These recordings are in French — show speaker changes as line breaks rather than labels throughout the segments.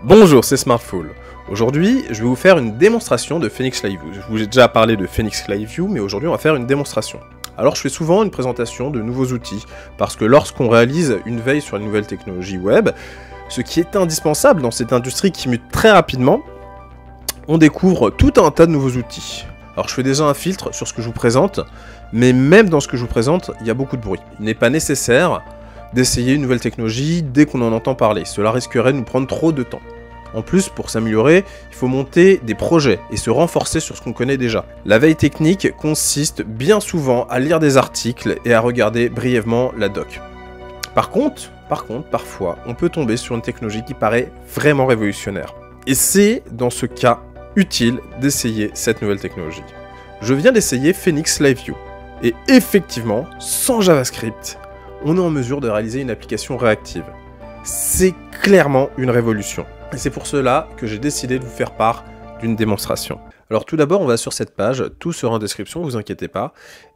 Bonjour, c'est Smartful. Aujourd'hui, je vais vous faire une démonstration de Phoenix Live View. Je vous ai déjà parlé de Phoenix Live View, mais aujourd'hui on va faire une démonstration. Alors je fais souvent une présentation de nouveaux outils, parce que lorsqu'on réalise une veille sur une nouvelle technologie web, ce qui est indispensable dans cette industrie qui mute très rapidement, on découvre tout un tas de nouveaux outils. Alors je fais déjà un filtre sur ce que je vous présente, mais même dans ce que je vous présente, il y a beaucoup de bruit. Il n'est pas nécessaire d'essayer une nouvelle technologie dès qu'on en entend parler. Cela risquerait de nous prendre trop de temps. En plus, pour s'améliorer, il faut monter des projets et se renforcer sur ce qu'on connaît déjà. La veille technique consiste bien souvent à lire des articles et à regarder brièvement la doc. Par contre, parfois, on peut tomber sur une technologie qui paraît vraiment révolutionnaire. Et c'est, dans ce cas, utile d'essayer cette nouvelle technologie. Je viens d'essayer Phoenix Live View. Et effectivement, sans JavaScript, on est en mesure de réaliser une application réactive. C'est clairement une révolution. Et c'est pour cela que j'ai décidé de vous faire part d'une démonstration. Alors tout d'abord, on va sur cette page, tout sera en description, vous inquiétez pas.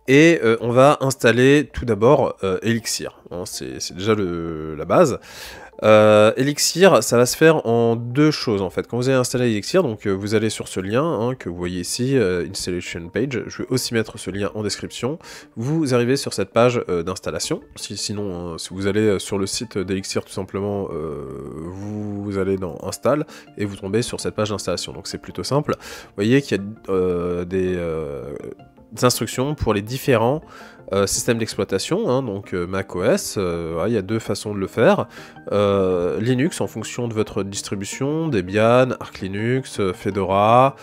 Et on va installer tout d'abord Elixir, hein, c'est déjà la base. Elixir, ça va se faire en deux choses en fait. Quand vous allez installer Elixir, donc vous allez sur ce lien hein, que vous voyez ici, Installation Page, je vais aussi mettre ce lien en description. Vous arrivez sur cette page d'installation. Sinon, si vous allez sur le site d'Elixir tout simplement, vous allez dans Install et vous tombez sur cette page d'installation. Donc c'est plutôt simple. Vous voyez qu'il y a des instructions pour les différents système d'exploitation, hein, donc macOS, il y a deux façons de le faire. Linux en fonction de votre distribution, Debian, Arch Linux, Fedora,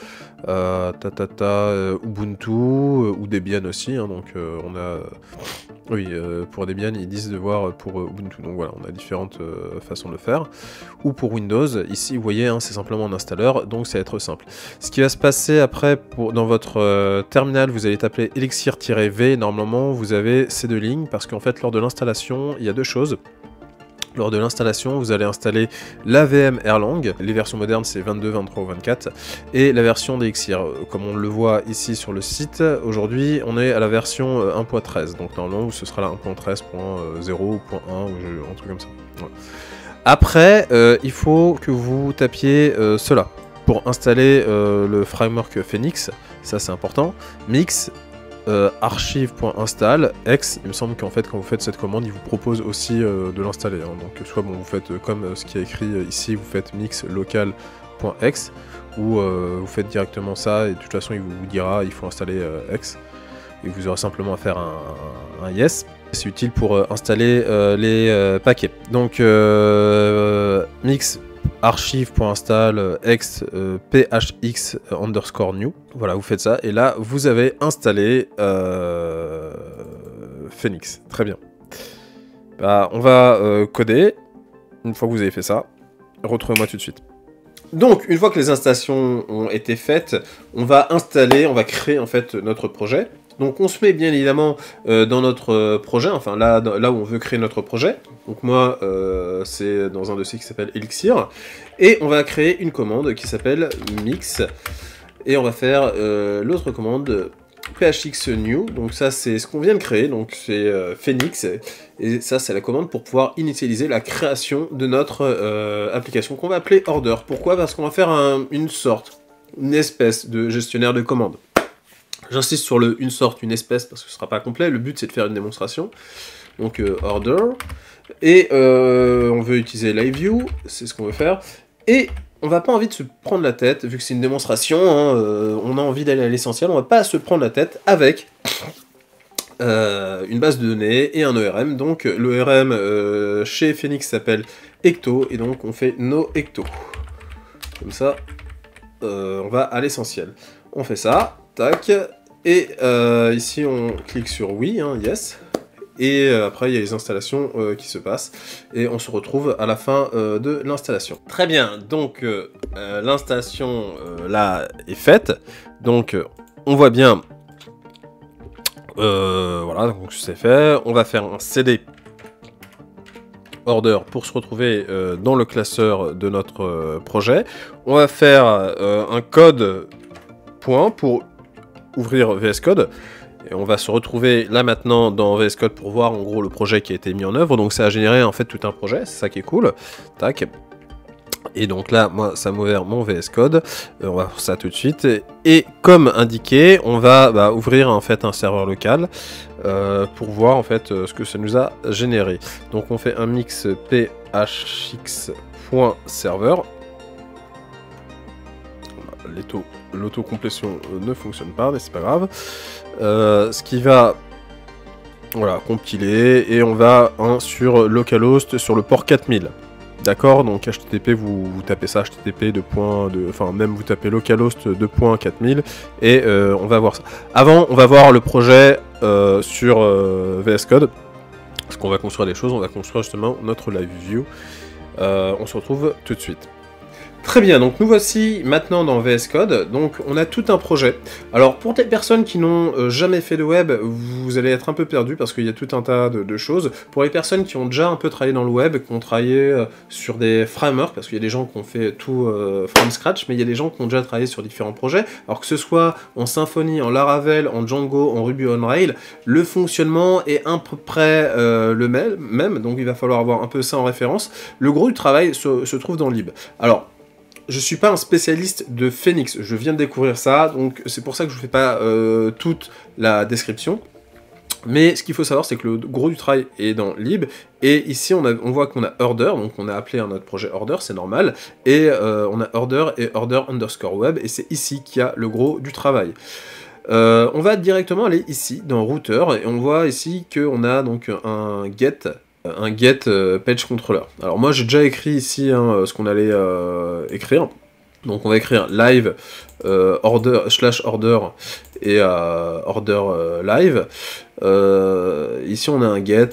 Ubuntu, ou Debian aussi, hein, donc on a... Oui, pour Debian, ils disent de voir pour Ubuntu, donc voilà, on a différentes façons de le faire. Ou pour Windows, ici, vous voyez, hein, c'est simplement un installeur, donc ça va être simple. Ce qui va se passer après, dans votre terminal, vous allez taper elixir-v, normalement, vous avez ces deux lignes, parce qu'en fait, lors de l'installation, il y a deux choses. Lors de l'installation, vous allez installer la VM Erlang, les versions modernes c'est 22, 23 ou 24, et la version d'Elixir. Comme on le voit ici sur le site, aujourd'hui on est à la version 1.13, donc normalement ce sera la 1.13.0 ou .1 ou un truc comme ça. Voilà. Après, il faut que vous tapiez cela pour installer le framework Phoenix, ça c'est important, mix archive.install x, il me semble qu'en fait quand vous faites cette commande il vous propose aussi de l'installer, hein. Donc soit bon vous faites comme ce qui est écrit ici, vous faites mix local.x ou vous faites directement ça et de toute façon il vous dira il faut installer x et vous aurez simplement à faire un yes. C'est utile pour installer les paquets. Donc mix archive.install x phx _new. Voilà, vous faites ça et là vous avez installé Phoenix. Très bien. Bah, on va coder. Une fois que vous avez fait ça, retrouvez-moi tout de suite. Donc, une fois que les installations ont été faites, on va créer en fait notre projet. Donc on se met bien évidemment dans notre projet, enfin là où on veut créer notre projet. Donc moi c'est dans un dossier qui s'appelle Elixir. Et on va créer une commande qui s'appelle mix. Et on va faire l'autre commande phx new. Donc ça c'est ce qu'on vient de créer, donc c'est Phoenix. Et ça c'est la commande pour pouvoir initialiser la création de notre application qu'on va appeler Order. Pourquoi? Parce qu'on va faire une espèce de gestionnaire de commandes. J'insiste sur le une espèce parce que ce sera pas complet, le but c'est de faire une démonstration. Donc order, et on veut utiliser live view, c'est ce qu'on veut faire, et on va pas envie de se prendre la tête, vu que c'est une démonstration, hein, on a envie d'aller à l'essentiel, on va pas se prendre la tête avec une base de données et un ORM, donc l'ORM chez Phoenix s'appelle Ecto, et donc on fait no Ecto. Comme ça, on va à l'essentiel. On fait ça. Tac, et ici on clique sur oui, hein, yes, et après il y a les installations qui se passent, et on se retrouve à la fin de l'installation. Très bien, donc l'installation là est faite, donc on voit bien, voilà, donc c'est fait, on va faire un CD order pour se retrouver dans le classeur de notre projet, on va faire un code point pour ouvrir VS Code, et on va se retrouver là maintenant dans VS Code pour voir en gros le projet qui a été mis en œuvre, donc ça a généré en fait tout un projet, c'est ça qui est cool, tac, Et donc là, moi, ça m'a ouvert mon VS Code. On va faire ça tout de suite. Et comme indiqué, on va ouvrir en fait un serveur local pour voir en fait ce que ça nous a généré. Donc on fait un mix phx.server. L'autocomplétion ne fonctionne pas, mais c'est pas grave. Ce qui va compiler, et on va sur localhost sur le port 4000. D'accord, donc HTTP, vous tapez ça, HTTP même vous tapez localhost 2.4000 et on va voir ça. Avant, on va voir le projet sur VS Code, parce qu'on va construire des choses, on va construire justement notre live view. On se retrouve tout de suite. Très bien, donc nous voici maintenant dans VS Code, donc on a tout un projet. Alors pour des personnes qui n'ont jamais fait de web, vous allez être un peu perdus parce qu'il y a tout un tas de choses. Pour les personnes qui ont déjà un peu travaillé dans le web, qui ont travaillé sur des frameworks, parce qu'il y a des gens qui ont fait tout from scratch, mais il y a des gens qui ont déjà travaillé sur différents projets, alors que ce soit en Symfony, en Laravel, en Django, en Ruby on Rails, le fonctionnement est à peu près le même, donc il va falloir avoir un peu ça en référence. Le gros du travail se trouve dans lib. Alors, je suis pas un spécialiste de Phoenix, je viens de découvrir ça, donc c'est pour ça que je ne fais pas toute la description. Mais ce qu'il faut savoir, c'est que le gros du travail est dans lib, et ici on voit qu'on a order, donc on a appelé notre projet order, c'est normal, et on a order et order underscore web, et c'est ici qu'il y a le gros du travail. On va directement aller ici, dans router, et on voit ici qu'on a donc un get page controller. Alors moi j'ai déjà écrit ici ce qu'on allait écrire. Donc on va écrire live order et order live. Ici on a un get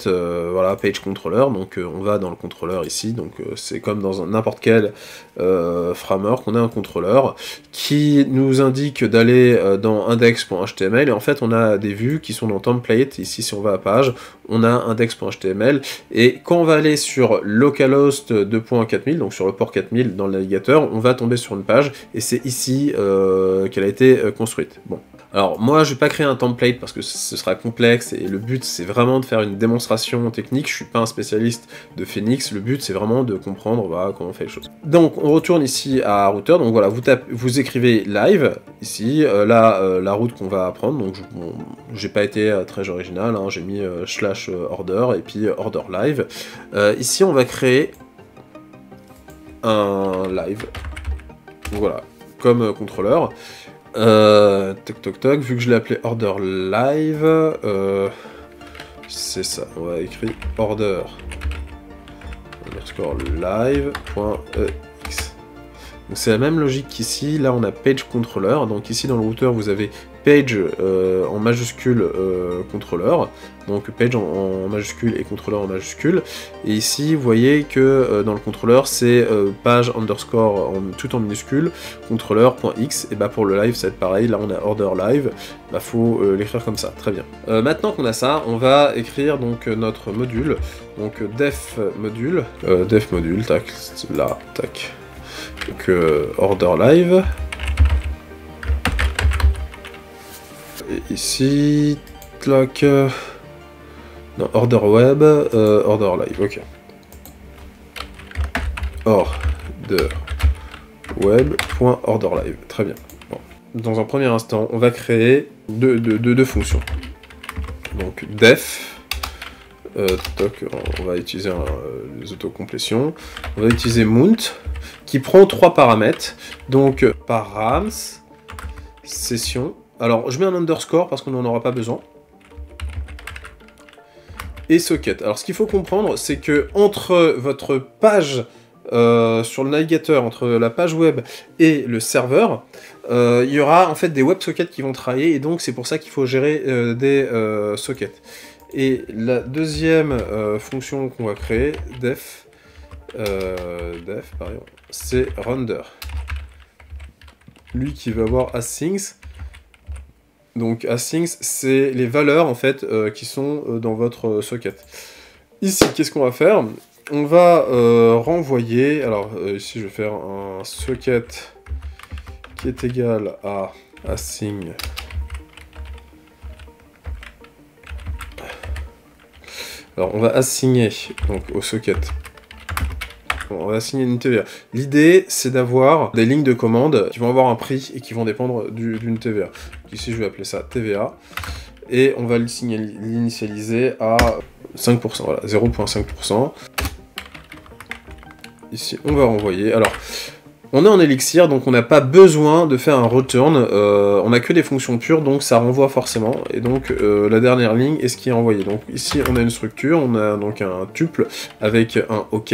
page controller, donc on va dans le contrôleur ici, donc c'est comme dans n'importe quel framework, on a un contrôleur qui nous indique d'aller dans index.html, et en fait on a des vues qui sont dans template. Ici si on va à page, on a index.html, et quand on va aller sur localhost 2.4000, donc sur le port 4000 dans le navigateur, on va tomber sur une page, et c'est ici qu'elle a été construite. Bon. Alors moi je vais pas créer un template parce que ce sera complexe, et le but c'est vraiment de faire une démonstration technique. Je suis pas un spécialiste de Phoenix, le but c'est vraiment de comprendre comment on fait les choses. Donc on retourne ici à router, donc voilà, vous écrivez live ici, la route qu'on va prendre, donc j'ai pas été très original, j'ai mis /order et puis order live. Ici on va créer un live, voilà, comme contrôleur. Vu que je l'ai appelé order live, c'est ça, on va écrire order underscore live.ex. Donc c'est la même logique qu'ici, là on a page controller, donc ici dans le router vous avez page en majuscule controller, donc page en majuscule et controller en majuscule, et ici vous voyez que dans le controller c'est page underscore tout en minuscule, controller.x, et pour le live ça va être pareil, là on a order live, faut l'écrire comme ça, très bien. Maintenant qu'on a ça, on va écrire donc notre module, donc def module, tac, là, tac, donc order live. Et ici, clac, non, order web, order live, ok. Order web.order live, très bien. Bon. Dans un premier instant, on va créer deux fonctions. Donc def, on va utiliser les autocomplétions. On va utiliser mount, qui prend 3 paramètres. Donc params, session. Alors, je mets un underscore parce qu'on n'en aura pas besoin. Et socket. Alors, ce qu'il faut comprendre, c'est que entre votre page sur le navigateur, entre la page web et le serveur, il y aura en fait des WebSockets qui vont travailler, et donc c'est pour ça qu'il faut gérer des sockets. Et la deuxième fonction qu'on va créer, def, c'est render. Lui qui va avoir asyncs. Donc asyncs, c'est les valeurs en fait qui sont dans votre socket. Ici, qu'est-ce qu'on va faire? On va renvoyer, alors ici je vais faire un socket qui est égal à assign. Alors on va assigner donc au socket on va assigner une TVA. L'idée, c'est d'avoir des lignes de commande qui vont avoir un prix et qui vont dépendre d'une TVA. Ici, je vais appeler ça TVA. Et on va l'initialiser à 5%, voilà, 0,5%. Ici, on va renvoyer. Alors, on est en Elixir, donc on n'a pas besoin de faire un return. On n'a que des fonctions pures, donc ça renvoie forcément. Et donc, la dernière ligne est ce qui est envoyé. Donc ici, on a une structure, on a donc un tuple avec un OK.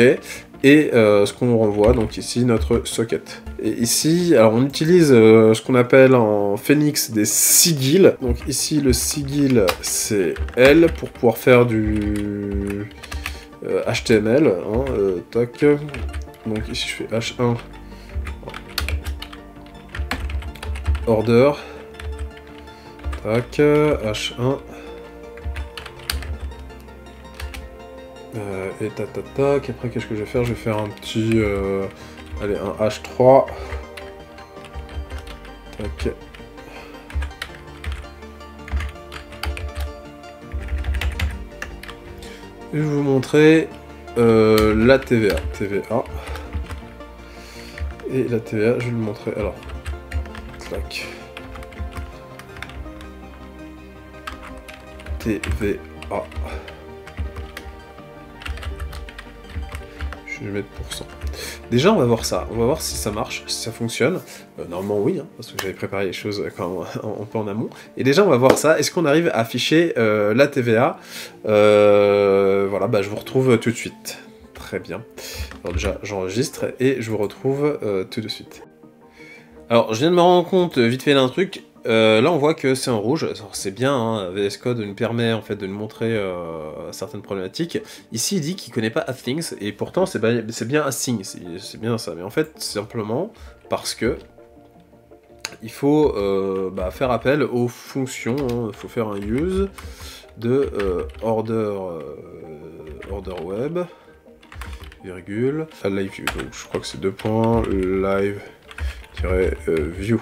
Et ce qu'on renvoie, donc ici, notre socket. Et ici, alors on utilise ce qu'on appelle en Phoenix des sigils. Donc ici, le sigil, c'est L pour pouvoir faire du HTML. Hein, tac. Donc ici, je fais H1. Order. Tac. H1. Et tac. Après, qu'est-ce que je vais faire? Je vais faire un petit... allez, un H3. Tac. Je vais vous montrer la TVA. TVA. Et la TVA, je vais le montrer. Alors, clac. TVA. Je vais mettre %. Déjà, on va voir ça. On va voir si ça marche, si ça fonctionne. Normalement, oui, hein, parce que j'avais préparé les choses quand même un peu en amont. Et déjà, on va voir ça. Est-ce qu'on arrive à afficher la TVA? Voilà, bah, je vous retrouve tout de suite. Très bien. Alors déjà, j'enregistre et je vous retrouve tout de suite. Alors, je viens de me rendre compte vite fait d'un truc. Là, on voit que c'est en rouge. C'est bien, hein, VS Code nous permet en fait de nous montrer certaines problématiques. Ici, il dit qu'il connaît pas Athings, et pourtant, c'est bien Athing, c'est bien ça. Mais en fait, simplement parce que il faut faire appel aux fonctions. Il faut faire un use de order web, virgule, live view. Donc, je crois que c'est 2 points, live-view.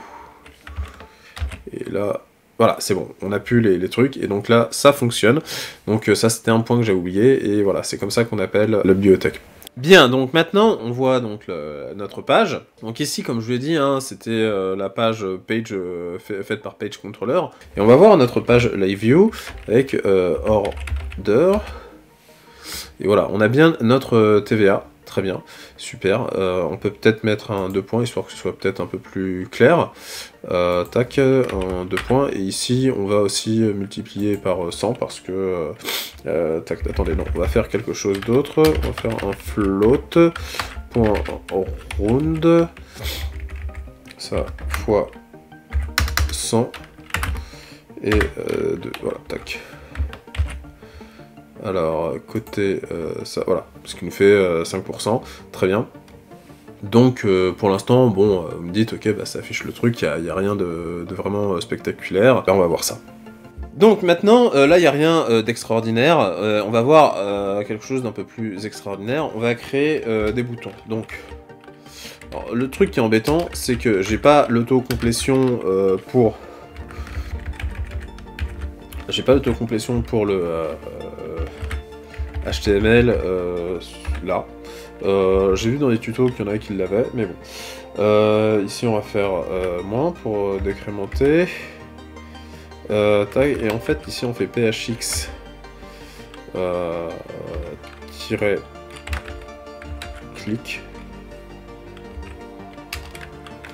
Et là, voilà, c'est bon, on a pu les trucs, et donc là, ça fonctionne. Donc ça, c'était un point que j'ai oublié, et voilà, c'est comme ça qu'on appelle la bibliothèque. Bien, donc maintenant, on voit donc notre page. Donc ici, comme je vous l'ai dit, hein, c'était la page faite par Page Controller. Et on va voir notre page Live View avec order. Et voilà, on a bien notre TVA. Très bien, super. On peut peut-être mettre un 2 points, histoire que ce soit peut-être un peu plus clair. Tac, un 2 points. Et ici, on va aussi multiplier par 100, parce que... tac, attendez, non, on va faire quelque chose d'autre. On va faire un float.round. Ça, fois 100. Et 2, voilà, tac. Alors, côté ça, voilà, ce qui nous fait 5%, très bien. Donc, pour l'instant, bon, vous me dites, ok, bah, ça affiche le truc, il n'y a rien de vraiment spectaculaire. Là, on va voir ça. Donc maintenant, là, il n'y a rien d'extraordinaire. On va voir quelque chose d'un peu plus extraordinaire. On va créer des boutons. Donc, alors, le truc qui est embêtant, c'est que j'ai pas l'autocomplétion pour... J'ai pas l'autocomplétion pour le... HTML là. J'ai vu dans les tutos qu'il y en a qui l'avaient, mais bon. Ici, on va faire moins pour décrémenter. Tac, et en fait, ici, on fait phx tiret clic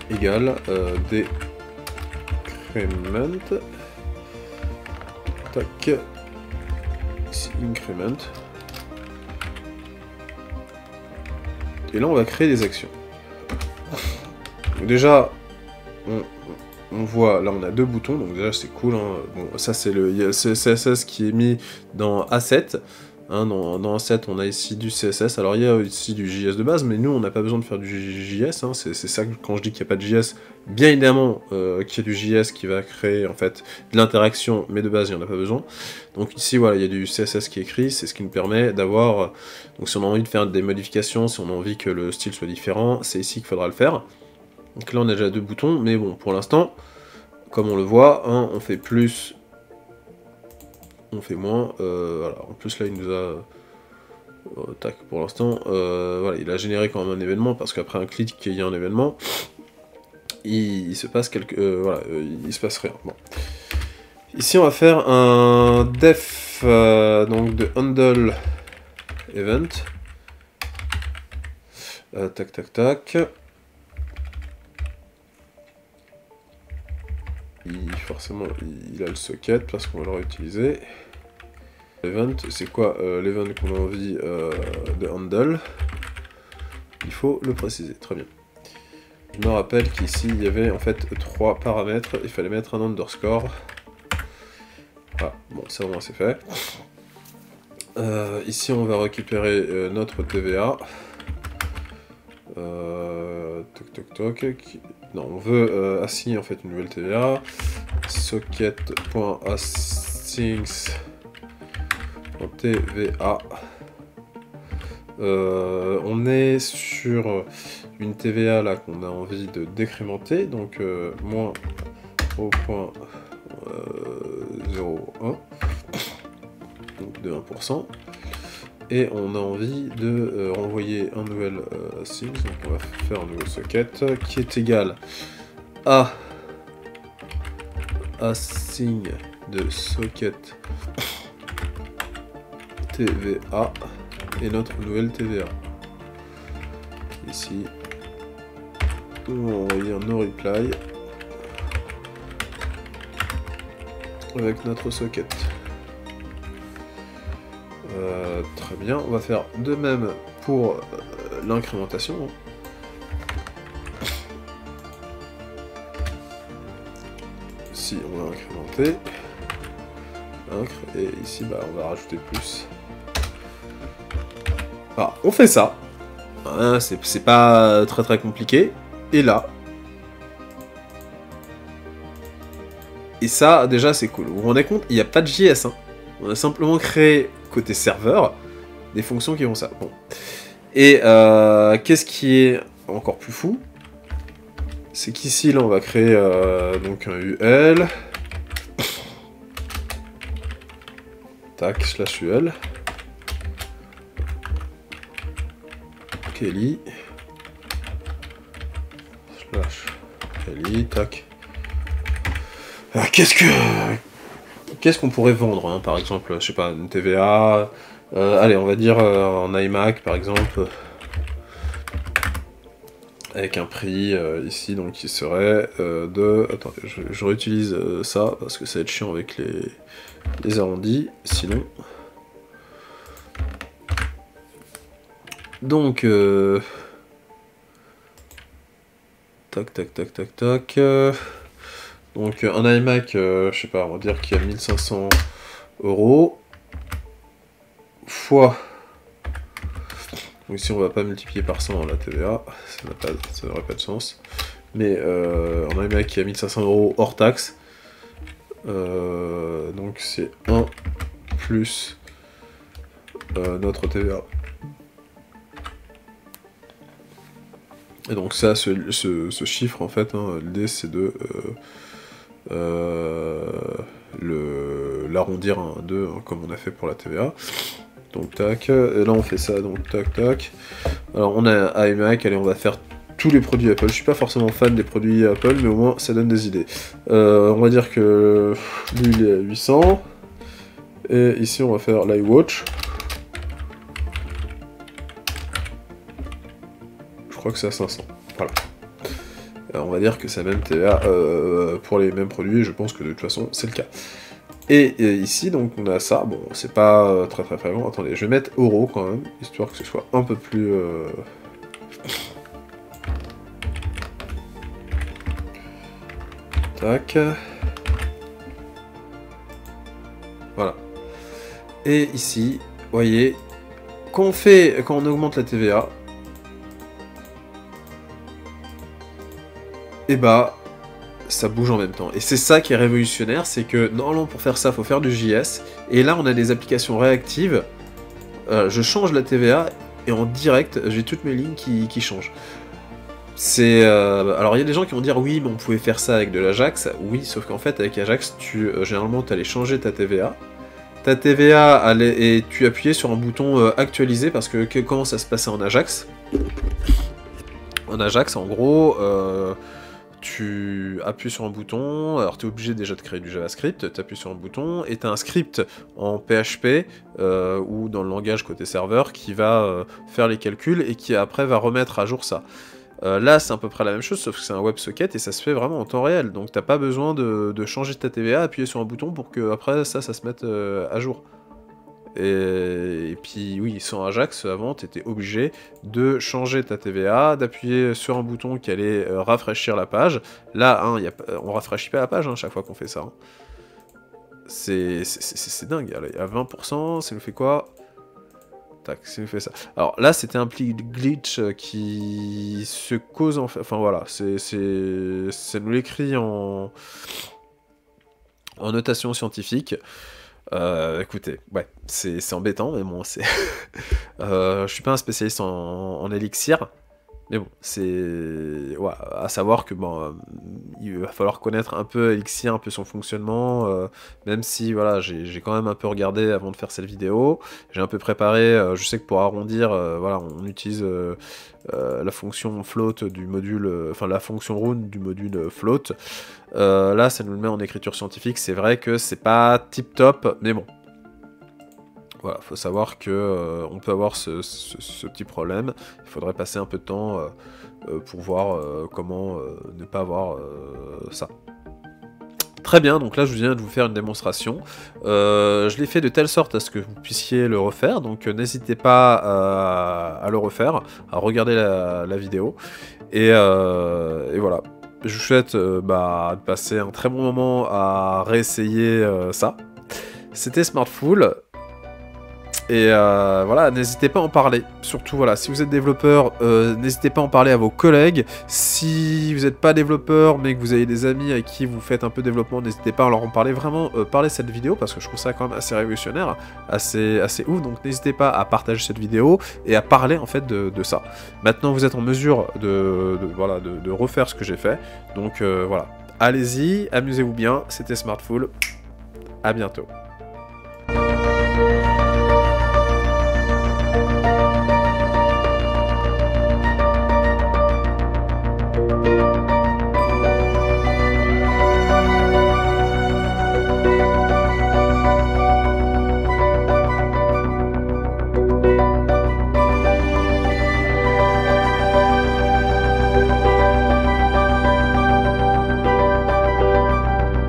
égale décrément. Tac. Ici, increment. Et là, on va créer des actions. Donc déjà, on voit, là on a 2 boutons, donc déjà c'est cool. Hein. Bon, ça c'est le CSS qui est mis dans Asset. Hein, dans Asset, on a ici du CSS. Alors il y a ici du JS de base, mais nous on n'a pas besoin de faire du JS. Hein. C'est ça que quand je dis qu'il n'y a pas de JS, bien évidemment qu'il y a du JS qui va créer en fait de l'interaction, mais de base il n'y en a pas besoin. Donc ici voilà, il y a du CSS qui est écrit, c'est ce qui nous permet d'avoir... donc si on a envie de faire des modifications, si on a envie que le style soit différent, c'est ici qu'il faudra le faire. Donc là on a déjà 2 boutons, mais bon, pour l'instant, comme on le voit, hein, on fait plus, on fait moins, voilà. En plus là il nous a Tac, pour l'instant, voilà, il a généré quand même un événement, parce qu'après un clic, il y a un événement, il se passe voilà, il se passe rien. Bon. Ici, on va faire un def donc de handle event. Tac, tac, tac. Forcément, il a le socket parce qu'on va le réutiliser. Event, c'est quoi l'event qu'on a envie de handle? Il faut le préciser, très bien. Je me rappelle qu'ici, il y avait en fait 3 paramètres, il fallait mettre un underscore. Ah, bon, ça au moins c'est fait. Ici, on va récupérer notre TVA. Toc toc toc. Non, on veut assigner en fait une nouvelle TVA. Socket.assigns.tva. On est sur une TVA là qu'on a envie de décrémenter, donc moins 0.01, donc de 1%. Et on a envie de renvoyer un nouvel assign, donc on va faire un nouveau socket qui est égal à assign de socket TVA et notre nouvelle TVA. Ici, on va envoyer un noReply avec notre socket. Très bien, on va faire de même pour l'incrémentation. Ici, on va incrémenter. Et ici, bah, on va rajouter plus. Alors, on fait ça. Hein, c'est pas très compliqué. Et là. Et ça, déjà, c'est cool. Vous vous rendez compte, il n'y a pas de JS. Hein. On a simplement créé, côté serveur, des fonctions qui font ça. Bon. Et qu'est-ce qui est encore plus fou? C'est qu'ici, là, on va créer donc un UL. Tac, slash UL. Kelly. Slash Kelly, tac. Qu'est-ce qu'on pourrait vendre, hein, par exemple, je sais pas, une TVA, allez, on va dire en iMac, par exemple, avec un prix, ici, donc, qui serait de... Attendez, je réutilise ça, parce que ça va être chiant avec les arrondis, sinon... Donc, tac, tac, tac, tac, tac... Donc un iMac, je sais pas, on va dire qu'il y a 1500 €, fois... Donc ici on va pas multiplier par 100 la TVA, ça n'aurait pas de sens. Mais un iMac qui a 1500 € hors taxe, donc c'est 1 plus notre TVA. Et donc ça, ce chiffre en fait, hein, l'idée c'est de... l'arrondir à 1, 2, hein, comme on a fait pour la TVA. Donc tac, et là on fait ça, donc tac tac. Alors on a un iMac, allez on va faire tous les produits Apple. Je suis pas forcément fan des produits Apple, mais au moins ça donne des idées. On va dire que lui il est à 800, et ici on va faire l'iWatch. Je crois que c'est à 500, voilà. Alors on va dire que c'est la même TVA pour les mêmes produits, je pense que de toute façon c'est le cas. Et ici donc on a ça, bon c'est pas très bon, attendez, je vais mettre euro quand même, histoire que ce soit un peu plus... Tac. Voilà. Et ici, vous voyez, quand on augmente la TVA, et bah ça bouge en même temps. Et c'est ça qui est révolutionnaire, c'est que normalement pour faire ça, il faut faire du JS, et là on a des applications réactives, je change la TVA, et en direct, j'ai toutes mes lignes qui changent. C'est... alors il y a des gens qui vont dire oui, mais on pouvait faire ça avec de l'Ajax, oui, sauf qu'en fait avec Ajax, généralement tu allais changer ta TVA, ta TVA allait, et tu appuyais sur un bouton actualiser, parce que comment ça se passait en Ajax? En Ajax, en gros, tu appuies sur un bouton, alors tu es obligé déjà de créer du JavaScript, tu appuies sur un bouton, et tu as un script en PHP, ou dans le langage côté serveur, qui va faire les calculs, et qui après va remettre à jour ça. Là, c'est à peu près la même chose, sauf que c'est un WebSocket, et ça se fait vraiment en temps réel, donc t'as pas besoin de changer ta TVA, appuyer sur un bouton pour que après ça se mette à jour. Et puis oui, sans Ajax, avant, tu étais obligé de changer ta TVA, d'appuyer sur un bouton qui allait rafraîchir la page. Là, hein, on rafraîchit pas la page hein, chaque fois qu'on fait ça. Hein. C'est dingue, il y a 20%, ça nous fait quoi? Tac, ça nous fait ça. Alors là, c'était un petit glitch qui se cause en fait... Enfin voilà, ça nous l'écrit en notation scientifique. Écoutez, ouais, c'est embêtant, mais bon, c'est... je suis pas un spécialiste en élixir, mais bon, c'est... Ouais, à savoir que, bon, il va falloir connaître un peu Elixir, un peu son fonctionnement, même si, voilà, j'ai quand même un peu regardé avant de faire cette vidéo, j'ai un peu préparé, je sais que pour arrondir, voilà, on utilise la fonction float du module, enfin, la fonction round du module float. Là, ça nous le met en écriture scientifique, c'est vrai que c'est pas tip top, mais bon. Voilà, faut savoir que on peut avoir ce petit problème. Il faudrait passer un peu de temps pour voir comment ne pas avoir ça. Très bien, donc là je viens de vous faire une démonstration. Je l'ai fait de telle sorte à ce que vous puissiez le refaire, donc n'hésitez pas à le refaire, à regarder la vidéo. Et voilà. Je vous souhaite de passer un très bon moment à réessayer ça. C'était Smartful. Et voilà, n'hésitez pas à en parler. Surtout, voilà, si vous êtes développeur, n'hésitez pas à en parler à vos collègues. Si vous n'êtes pas développeur, mais que vous avez des amis avec qui vous faites un peu de développement, n'hésitez pas à leur en parler. Vraiment, parlez de cette vidéo, parce que je trouve ça quand même assez révolutionnaire, assez ouf. Donc n'hésitez pas à partager cette vidéo et à parler en fait de ça. Maintenant, vous êtes en mesure de refaire ce que j'ai fait. Donc voilà, allez-y, amusez-vous bien. C'était Smartful. À bientôt.